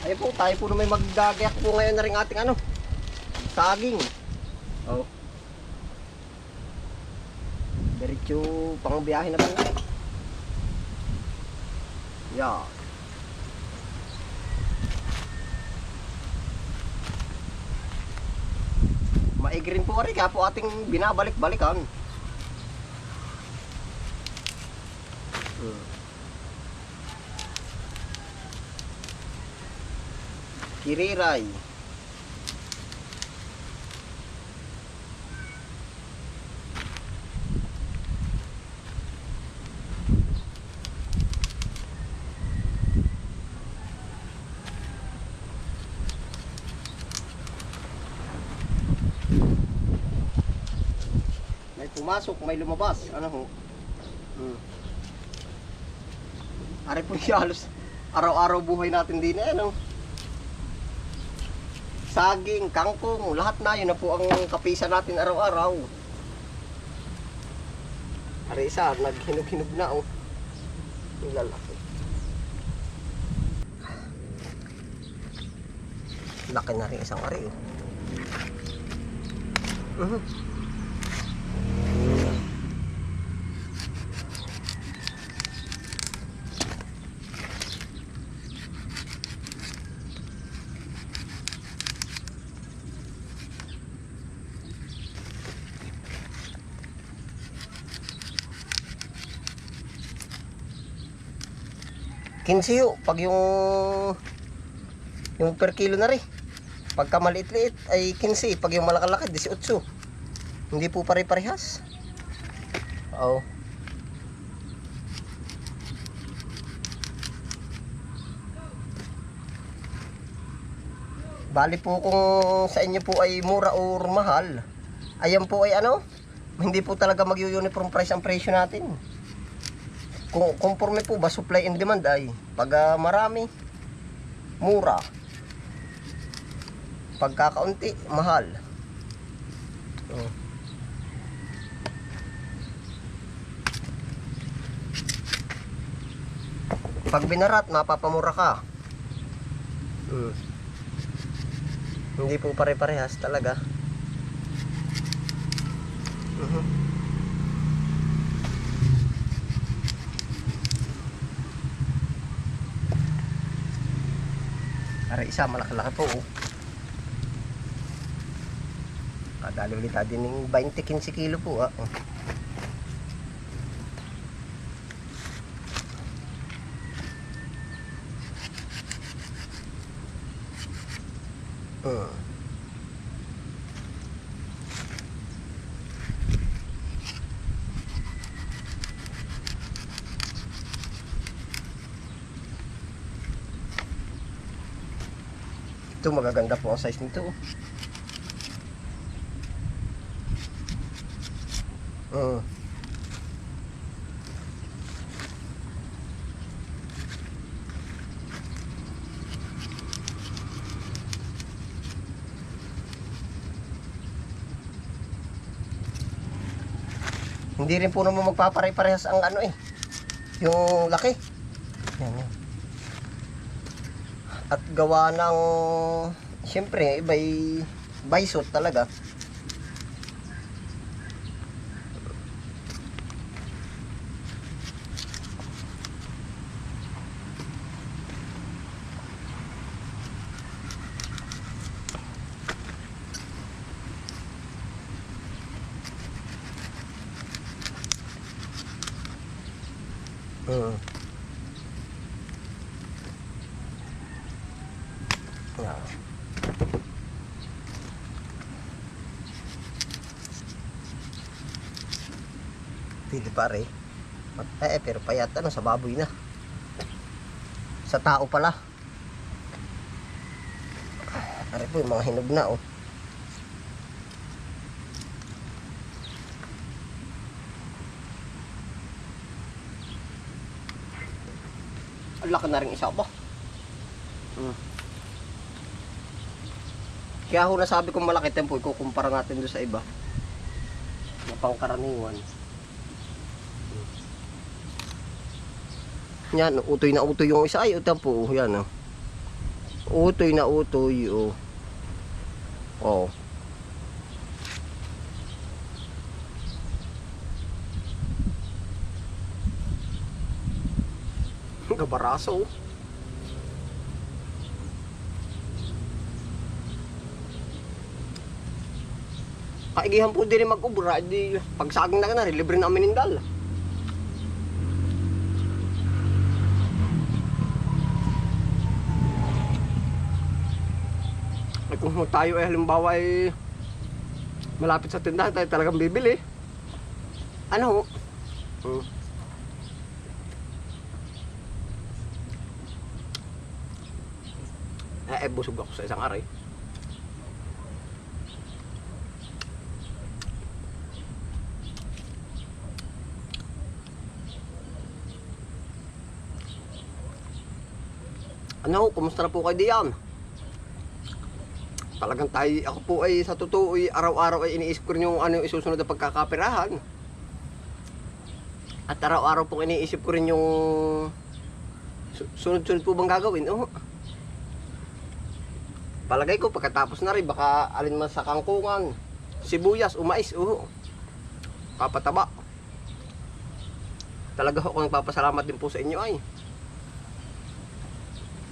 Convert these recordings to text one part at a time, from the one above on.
Ayun po, tayo po na may maggagayak po ngayon na rin ating ano, saging. Oh. Diretso pang biyahe na po. Yeah. Maigi rin po rin, kaya po ating binabalik-balikan. Kiriray. May pumasok, may lumabas. Ano ho? Ari po siya halos araw-araw buhay natin din eh, no? Saging, kangkong, lahat na yun na po ang kapisa natin araw-araw. Ari isa, naghinog-hinog na oh. Yung lalaki. Laki na rin isang ari oh. Kinsiyo, pag yung per kilo na rin. Pagka maliit-liit ay 15, pag yung malakalaki 18. Hindi po pare-parehas. Oo. Bali po kung sa inyo po ay mura o mahal, ayan po ay ano, hindi po talaga mag-uniform price ang presyo natin. Kung conforme po ba supply and demand ay pag marami mura, pagka kaunti mahal. Pag binarat mapapamura ka. Hindi po pare-parehas talaga. Para isa malaki-laki po oh. Dali ulit din ng 20-15 kilo po ah. Ito magaganda po ang size nito. Hindi rin po naman magpapare-parehas ang ano eh, yung laki. Yan. At gawa ng siyempre iba'y baysot talaga. Yeah. Pili pare. Pero payat ano sa baboy na. Sa tao pala. Ari po yung mga hinog na oh. Ang laki na rin isa ba? Kaya ho nasabi kong malaki tempo, ikukumpara natin doon sa iba na pangkaraniwan. Yan, utoy na utoy yung isa ay tempo, yan oh. Utoy na utoy, oh. Oh. Gabaraso. Kaigihan po din mag-ubra, di pagsaging na ka na, libre na aminindal. Ay kung tayo ay halimbawa ay malapit sa tindahan, tayo talagang bibili. Ano? Busog ako sa isang aray. Ano, kumusta na po kayo diyan? Talagang ako po ay sa totoo ay araw-araw ay iniisip ko rin yung ano yung isusunod na pagkakapirahan. At araw-araw po iniisip ko rin yung sunod-sunod po bang gagawin. Oh. Palagay ko pagkatapos na rin baka alin man sa kangkungan, sibuyas, umais, papataba. Talaga ako nagpapasalamat din po sa inyo ay.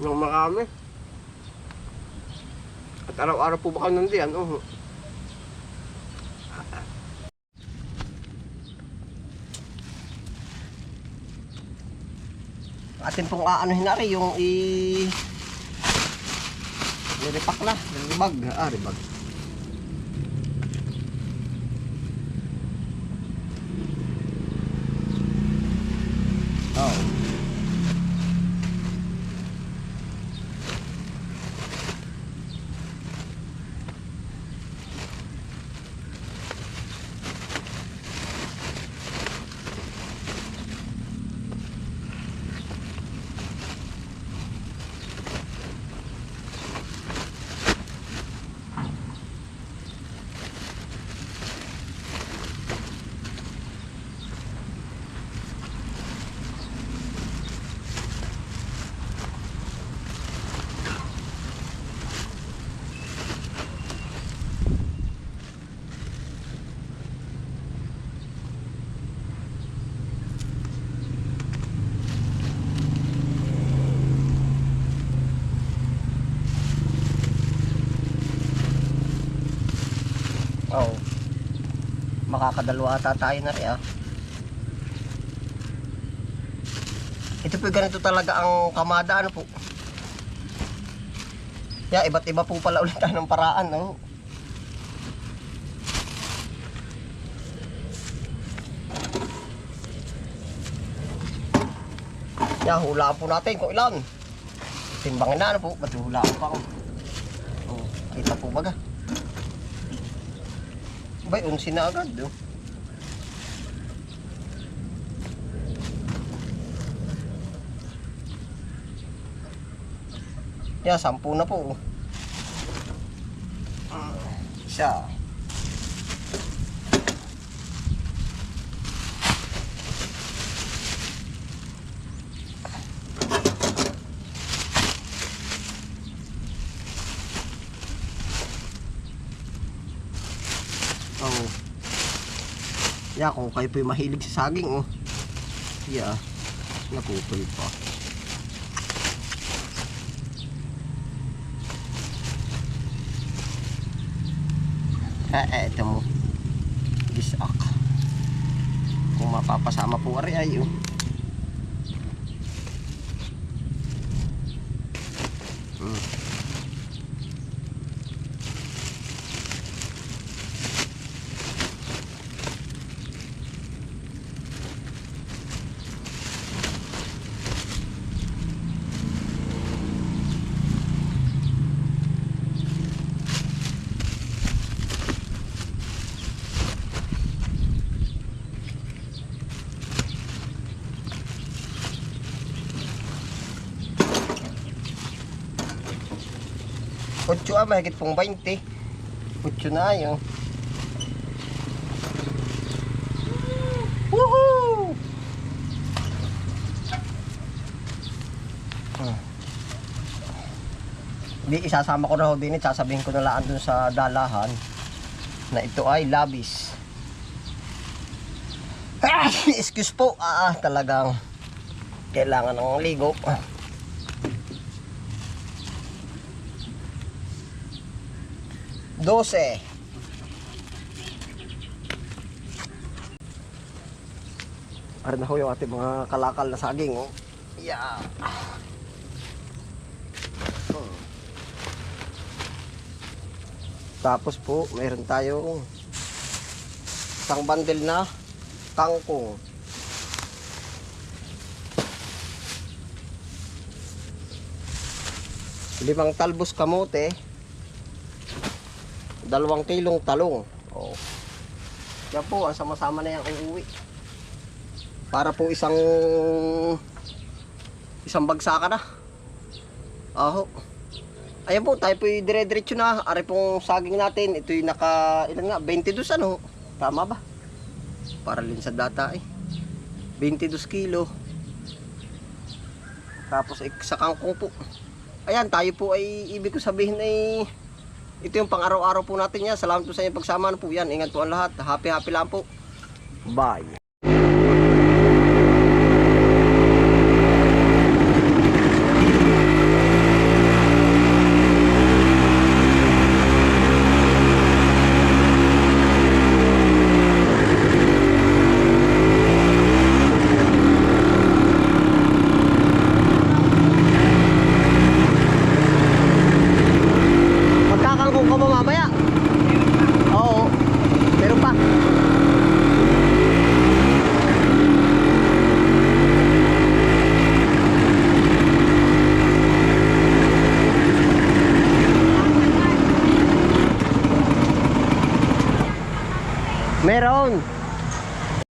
Nang marami. At araw-araw po baka nandiyan, Atin pong aanuhin na rin yung niripak na, ribag. Ribag. Oh. Oh. Makakadalawa ata tayo na rin Ito po ganito talaga ang kamada po. Iba't iba po pala ulit ng paraan hulaan po natin kung ilan. Timbangin na po, ba't hulaan pa ako. Kita po baga. Bay, 11 na agad Yan, 10 na po. Isa. Yeah, kung kayo po'y mahilig sa saging yeah, napupul pa. Ito mo bisak. Kung mapapasama po ay Otso mahigit pong 20. Otso na yun. Woohoo! Di isasama ko na ho din, sasabihin ko na laan dun sa dalahan na ito ay labis. Excuse po, talagang kailangan ng ligo. 12. Para na ho yung ating mga kalakal na saging, oh. Yeah. Tapos po, mayroon tayong isang bundle na kangkong. Limang talbos kamote. 2 kilong talong. Oh. Yan po, ang sama-sama na yan uuwi. Para po isang bagsakan na. Aho. Ayan po, tayo po dire-diretso na. Ari pong saging natin. Ito yung ilan nga, 22 ano. Tama ba? Para rin sa data eh. 22 kilo. Tapos sa kangkong po. Ayan, tayo po ay ibig ko sabihin ay ito yung pang araw-araw po natin yan. Salamat po sa inyong pagsama po yan. Ingat po ang lahat. Happy lang po. Bye. Magkakangkong ka ba mamaya? Oo. Meron pa. Meron.